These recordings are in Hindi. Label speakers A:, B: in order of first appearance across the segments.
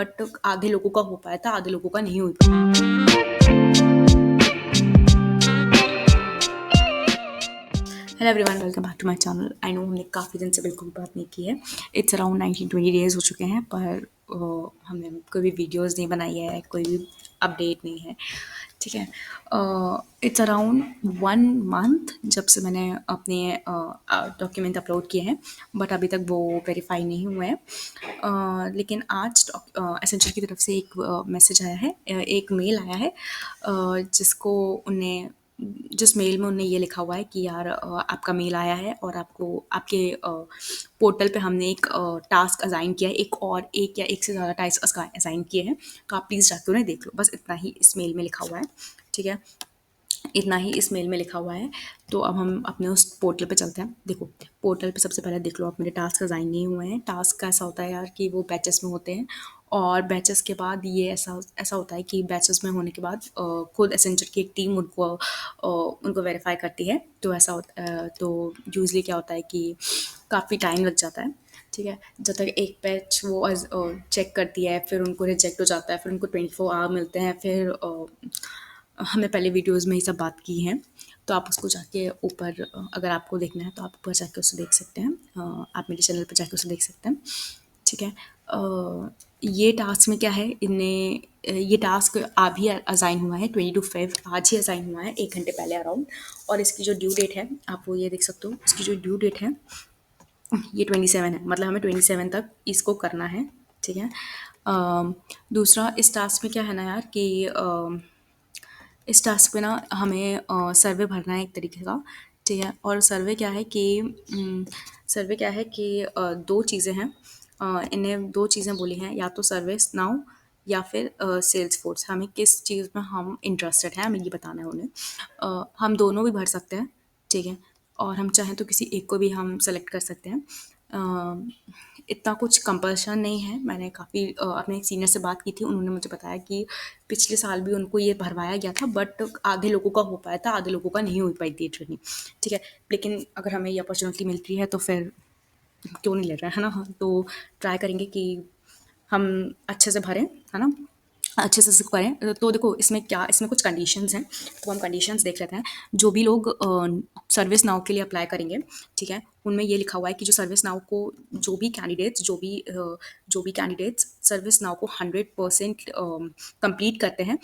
A: बट आधे लोगों का हो पाया था, आधे लोगों का नहीं हो पाया। Hello everyone, welcome back to my channel. I know हमने काफ़ी दिन से बिल्कुल बात नहीं की है। इट्स अराउंड 19-20 डेज़ हो चुके हैं, पर हमने कोई भी वीडियोस नहीं बनाई है, कोई भी अपडेट नहीं है। ठीक है, इट्स अराउंड 1 मंथ जब से मैंने अपने डॉक्यूमेंट अपलोड किए हैं, बट अभी तक वो वेरीफाई नहीं हुए हैं। लेकिन आज एसेंचर की तरफ से एक मैसेज आया है, एक मेल आया है, जिसको उनने जिस मेल में उनने ये लिखा हुआ है कि यार आपका मेल आया है और आपको आपके पोर्टल पे हमने एक टास्क असाइन किया है, एक या एक से ज़्यादा टास्क असाइन किए हैं, तो आप प्लीज़ जाके उन्हें देख लो। बस इतना ही इस मेल में लिखा हुआ है। ठीक है, इतना ही इस मेल में लिखा हुआ है। तो अब हम अपने उस पोर्टल पे चलते हैं। देखो, पोर्टल पे सबसे पहले देख लो आप, मेरे टास्क असाइन नहीं हुए हैं। टास्क का ऐसा होता है यार कि वो बैचेस में होते हैं, और बैचेस के बाद ये ऐसा ऐसा होता है कि बैचेस में होने के बाद खुद एसेंचर की एक टीम उनको वेरीफाई करती है। तो ऐसा होता तो यूजली क्या होता है कि काफ़ी टाइम लग जाता है। ठीक है, जब तक एक बैच वो चेक करती है, फिर उनको रिजेक्ट हो जाता है, फिर उनको 24 आवर मिलते हैं। फिर हमने पहले वीडियोस में ही सब बात की है, तो आप उसको जाके ऊपर अगर आपको देखना है तो आप ऊपर जाके उसे देख सकते हैं। आप मेरे चैनल पर जाके उसे देख सकते हैं। ठीक है, ये टास्क में क्या है, ये टास्क अभी असाइन हुआ है 22 फेब, आज ही असाइन हुआ है 1 घंटे पहले अराउंड। और इसकी जो ड्यू डेट है, आप वो ये देख सकते हो, इसकी जो ड्यू डेट है ये 27 है, मतलब हमें 27 तक इसको करना है। ठीक है, दूसरा इस टास्क में क्या है ना यार कि इस टास्क पे ना हमें सर्वे भरना है एक तरीके का। ठीक है, और सर्वे क्या है कि दो चीज़ें हैं। इन्हें दो चीज़ें बोली हैं, या तो सर्विस नाउ या फिर सेल्स फोर्स। हमें किस चीज़ में हम इंटरेस्टेड हैं, हमें ये बताना है उन्हें। हम दोनों भी भर सकते हैं। ठीक है, और हम चाहें तो किसी एक को भी हम सेलेक्ट कर सकते हैं। इतना कुछ कंपल्शन नहीं है। मैंने काफ़ी अपने एक सीनियर से बात की थी, उन्होंने मुझे बताया कि पिछले साल भी उनको ये भरवाया गया था, बट आधे लोगों का हो पाया था, आधे लोगों का नहीं हो पाई थी ट्रेनिंग। ठीक है, लेकिन अगर हमें ये अपॉर्चुनिटी मिलती है तो फिर क्यों नहीं ले रहे हैं, है ना। तो ट्राई करेंगे कि हम अच्छे से भरें, है ना, अच्छे से करें। तो देखो, इसमें कुछ कंडीशंस हैं, तो हम कंडीशंस देख लेते हैं। जो भी लोग सर्विस नाउ के लिए अप्लाई करेंगे, ठीक है, उनमें ये लिखा हुआ है कि जो सर्विस नाउ को जो भी कैंडिडेट्स सर्विस नाउ को 100% कंप्लीट करते हैं,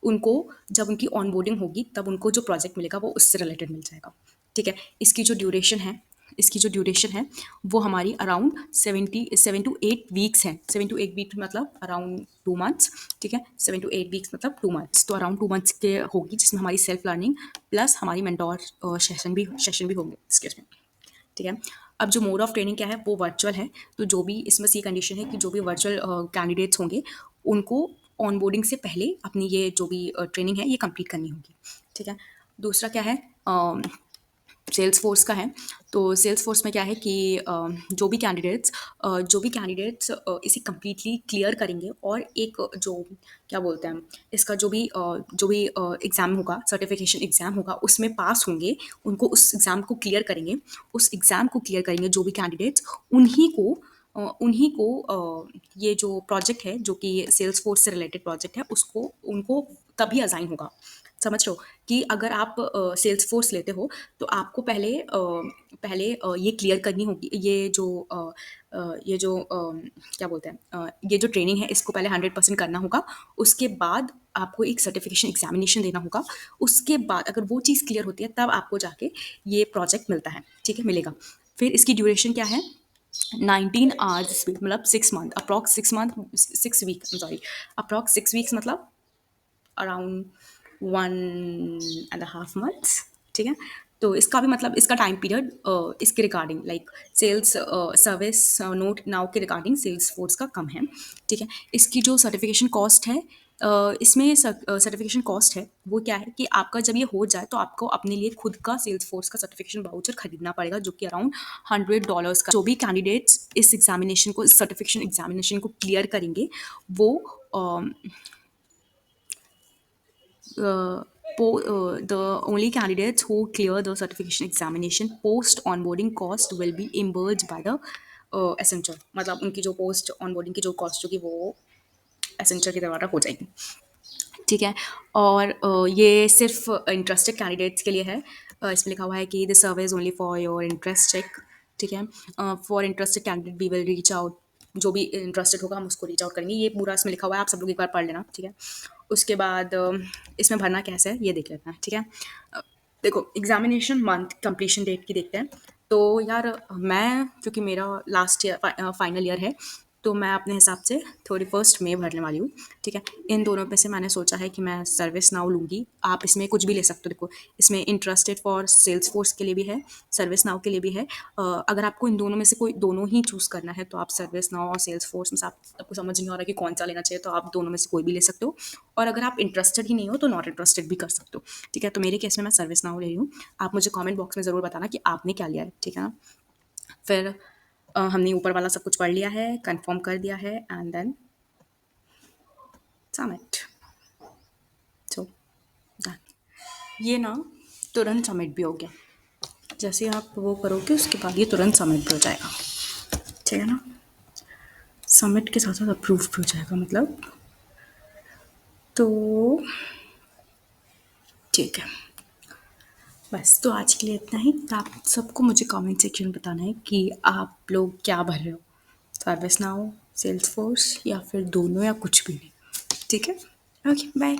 A: उनको जब उनकी ऑनबोर्डिंग होगी तब उनको जो प्रोजेक्ट मिलेगा वो उससे रिलेटेड मिल जाएगा। ठीक है, इसकी जो ड्यूरेशन है वो हमारी अराउंड 7 to 8 वीक्स है। 7 to 8 वीक मतलब अराउंड 2 मंथ्स। ठीक है, 7 to 8 वीक्स मतलब 2 मंथ्स, तो अराउंड 2 मंथ्स के होगी, जिसमें हमारी सेल्फ लर्निंग प्लस हमारी मेंटोर सेशन भी होंगे इसके में। ठीक है, अब जो मोड ऑफ ट्रेनिंग क्या है वो वर्चुअल है। तो जो भी इसमें सी कंडीशन है कि जो भी वर्चुअल कैंडिडेट्स होंगे उनको ऑनबोर्डिंग से पहले अपनी ये जो भी ट्रेनिंग है ये कंप्लीट करनी होगी। ठीक है, दूसरा क्या है, सेल्स फोर्स का है। तो सेल्स फोर्स में क्या है कि जो भी कैंडिडेट्स इसे कम्प्लीटली क्लियर करेंगे, और एक जो क्या बोलते हैं, इसका जो भी एग्ज़ाम होगा, सर्टिफिकेशन एग्ज़ाम होगा, उसमें पास होंगे, उनको उस एग्ज़ाम को क्लियर करेंगे। उस एग्ज़ाम को क्लियर करेंगे जो भी कैंडिडेट्स, उन्हीं को ये जो प्रोजेक्ट है, जो कि सेल्स फोर्स से रिलेटेड प्रोजेक्ट है, उसको उनको तभी असाइन होगा। समझ रहे हो कि अगर आप सेल्स फोर्स लेते हो तो आपको पहले ये क्लियर करनी होगी, ये जो क्या बोलते हैं, ये जो ट्रेनिंग है इसको पहले 100% करना होगा। उसके बाद आपको एक सर्टिफिकेशन एग्जामिनेशन देना होगा। उसके बाद अगर वो चीज़ क्लियर होती है तब आपको जाके ये प्रोजेक्ट मिलता है। ठीक है, मिलेगा। फिर इसकी ड्यूरेशन क्या है, 19 आवर्स, मतलब 6 month, approx 6 month, 6 week, sorry, approx 6 weeks मतलब अराउंड 1.5 मंथ्स। ठीक है, तो इसका भी मतलब इसका टाइम पीरियड इसके regarding like sales service note now के रिगार्डिंग सेल्स फोर्स का कम है। ठीक है, इसकी जो सर्टिफिकेशन कॉस्ट है, इसमें सर्टिफिकेशन कॉस्ट है वो क्या है कि आपका जब ये हो जाए तो आपको अपने लिए खुद का सेल्स फोर्स का सर्टिफिकेशन वाउचर खरीदना पड़ेगा, जो कि अराउंड $100 का। जो भी कैंडिडेट्स इस सर्टिफिकेशन एग्जामिनेशन को क्लियर करेंगे, वो the only candidates who clear the certification examination post onboarding cost will be reimbursed by the Accenture। मतलब उनकी जो पोस्ट ऑनबोर्डिंग की जो कॉस्ट होगी वो एसेंचर की तरह हो जाएगी। ठीक है। और ये सिर्फ इंटरेस्टेड कैंडिडेट्स के लिए है। इसमें लिखा हुआ है कि this survey is only for your interest check. ठीक है। For interested candidate we will reach out. जो भी इंटरेस्टेड होगा हम उसको रीच आउट करेंगे। ये पूरा इसमें लिखा हुआ है, आप सब लोग एक बार पढ़ लेना। ठीक है। उसके बाद इसमें भरना कैसे है ये देख लेते हैं। ठीक है। अ, देखो, एग्जामिनेशन मंथ, कंप्लीशन डेट की देखते हैं। तो यार मैं, क्योंकि मेरा लास्ट ईयर फाइनल ईयर है, तो मैं अपने हिसाब से 31 मई भरने वाली हूँ। ठीक है। इन दोनों में से मैंने सोचा है कि मैं सर्विस नाउ लूँगी। आप इसमें कुछ भी ले सकते हो। देखो, इसमें इंटरेस्टेड फॉर सेल्स फोर्स के लिए भी है, सर्विस नाउ के लिए भी है। अगर आपको इन दोनों में से कोई दोनों ही चूज़ करना है तो आप सर्विस नाउ और सेल्स फोर्स में से आपको समझ नहीं आ रहा कि कौन सा लेना चाहिए, तो आप दोनों में से कोई भी ले सकते हो। और अगर आप इंटरेस्टेड ही नहीं हो तो नॉट इंटरेस्टेड भी कर सकते हो। ठीक है। तो मेरे केस में मैं सर्विस नाउ ले रही हूँ। आप मुझे कमेंट बॉक्स में ज़रूर बताना कि आपने क्या लिया है। ठीक है ना। फिर हमने ऊपर वाला सब कुछ पढ़ लिया है, कंफर्म कर दिया है, एंड देन सबमिट। सो ये ना तुरंत सबमिट भी हो गया। जैसे आप वो करोगे उसके बाद ये तुरंत सबमिट भी हो जाएगा। ठीक है ना। सबमिट के साथ साथ अप्रूव भी हो जाएगा, मतलब। तो ठीक है। बस, तो आज के लिए इतना ही। तो आप सबको मुझे कमेंट सेक्शन में बताना है कि आप लोग क्या भर रहे हो, सर्विस नाउ, सेल्स फोर्स, या फिर दोनों, या कुछ भी नहीं। ठीक है। Okay, bye.